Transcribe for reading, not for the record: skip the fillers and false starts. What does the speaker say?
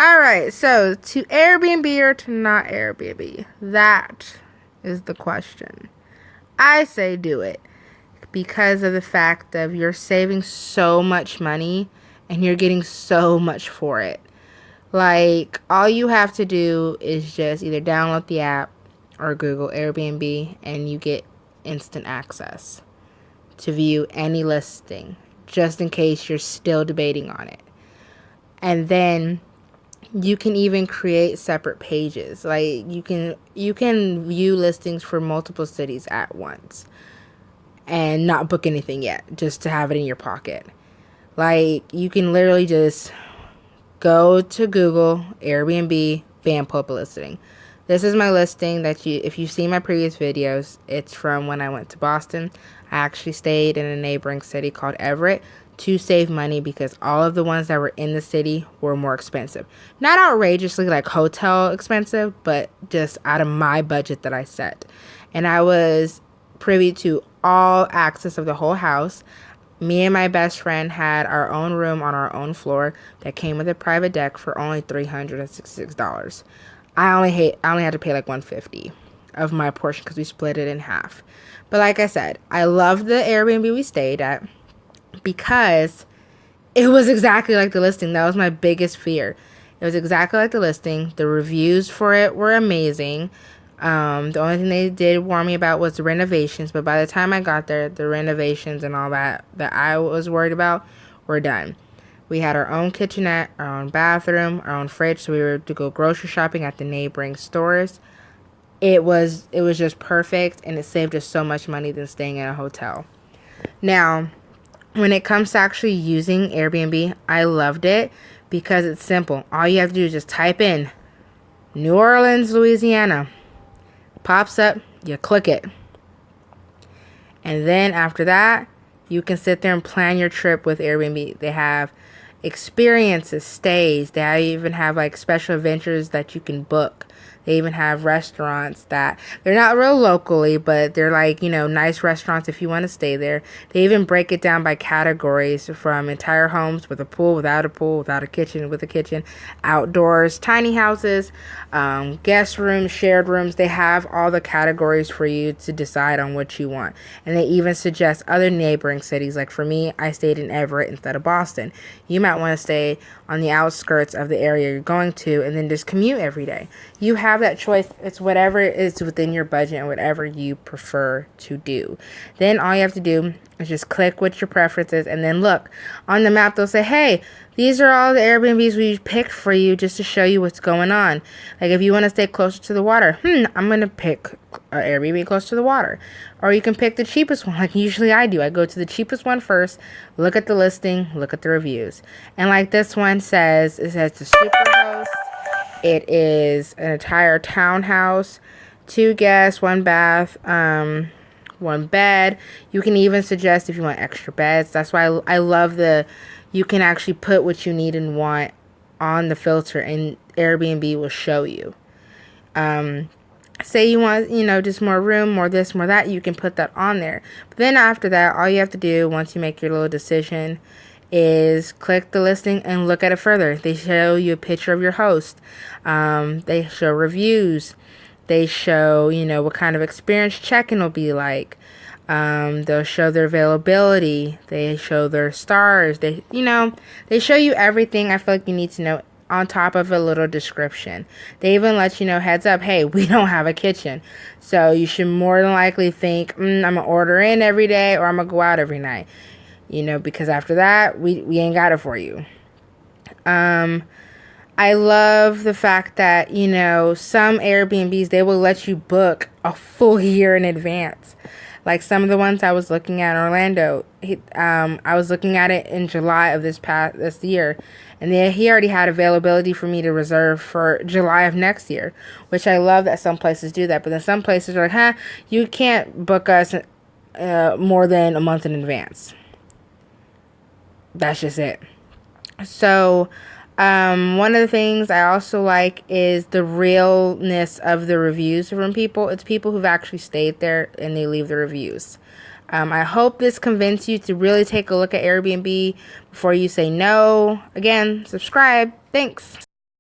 Alright, so to Airbnb or to not Airbnb? That is the question. I say do it because of the fact of you're saving so much money and you're getting so much for it. Like, all you have to do is just either download the app or Google Airbnb and you get instant access to view any listing, just in case you're still debating on it. And then you can even create separate pages. Like, you can view listings for multiple cities at once and not book anything yet, just to have it in your pocket. Like, you can literally just go to Google Airbnb, bam, pull up a listing. This is my listing that if you've seen my previous videos, it's from when I went to Boston. I actually stayed in a neighboring city called Everett to save money because all of the ones that were in the city were more expensive. Not outrageously like hotel expensive, but just out of my budget that I set. And I was privy to all access of the whole house. Me and my best friend had our own room on our own floor that came with a private deck for only $366. I only had to pay like $150 of my portion because we split it in half. But like I said, I loved the Airbnb we stayed at because it was exactly like the listing. That was my biggest fear. It was exactly like the listing. The reviews for it were amazing. The only thing they did warn me about was the renovations, but by the time I got there, the renovations and all that I was worried about were done. We had our own kitchenette, our own bathroom, our own fridge, so we were to go grocery shopping at the neighboring stores. It was just perfect, and it saved us so much money than staying in a hotel. Now, when it comes to actually using Airbnb, I loved it because it's simple. All you have to do is just type in New Orleans, Louisiana. Pops up, you click it. And then after that, you can sit there and plan your trip with Airbnb. They have experiences, stays. They even have like special adventures that you can book. They even have restaurants that they're not real locally, but they're like, nice restaurants if you want to stay there. They even break it down by categories, from entire homes with a pool, without a kitchen, with a kitchen, outdoors, tiny houses, guest rooms, shared rooms. They have all the categories for you to decide on what you want. And they even suggest other neighboring cities. Like for me, I stayed in Everett instead of Boston. You might want to stay on the outskirts of the area you're going to and then just commute every day. You have that choice. It's whatever is within your budget and whatever you prefer to do. Then all you have to do is just click what your preference is, and then look on the map. They'll say, hey, these are all the Airbnbs we picked for you just to show you what's going on. Like if you want to stay closer to the water, I'm going to pick an Airbnb close to the water. Or you can pick the cheapest one, like usually I do. I go to the cheapest one first, look at the listing, look at the reviews. And like this one says, it says the Superhost. It is an entire townhouse, 2 guests, 1 bath, 1 bed. You can even suggest if you want extra beds. That's why I love you can actually put what you need and want on the filter, and Airbnb will show you. Say you want, just more room, more this, more that, you can put that on there. But then after that, all you have to do once you make your little decision is click the listing and look at it further. They show you a picture of your host. They show reviews. They show, what kind of experience check-in will be like. They'll show their availability. They show their stars. They show you everything I feel like you need to know, on top of a little description. They even let you know, heads up, hey, we don't have a kitchen. So you should more than likely think, I'm going to order in every day, or I'm going to go out every night. Because after that, we ain't got it for you. I love the fact that, some Airbnbs, they will let you book a full year in advance. Like some of the ones I was looking at in Orlando, I was looking at it in July of this year, and he already had availability for me to reserve for July of next year, which I love that some places do that. But then some places are like, you can't book us more than a month in advance. That's just it. So, one of the things I also like is the realness of the reviews from people. It's people who've actually stayed there and they leave the reviews. I hope this convinced you to really take a look at Airbnb before you say no. Again, subscribe. Thanks.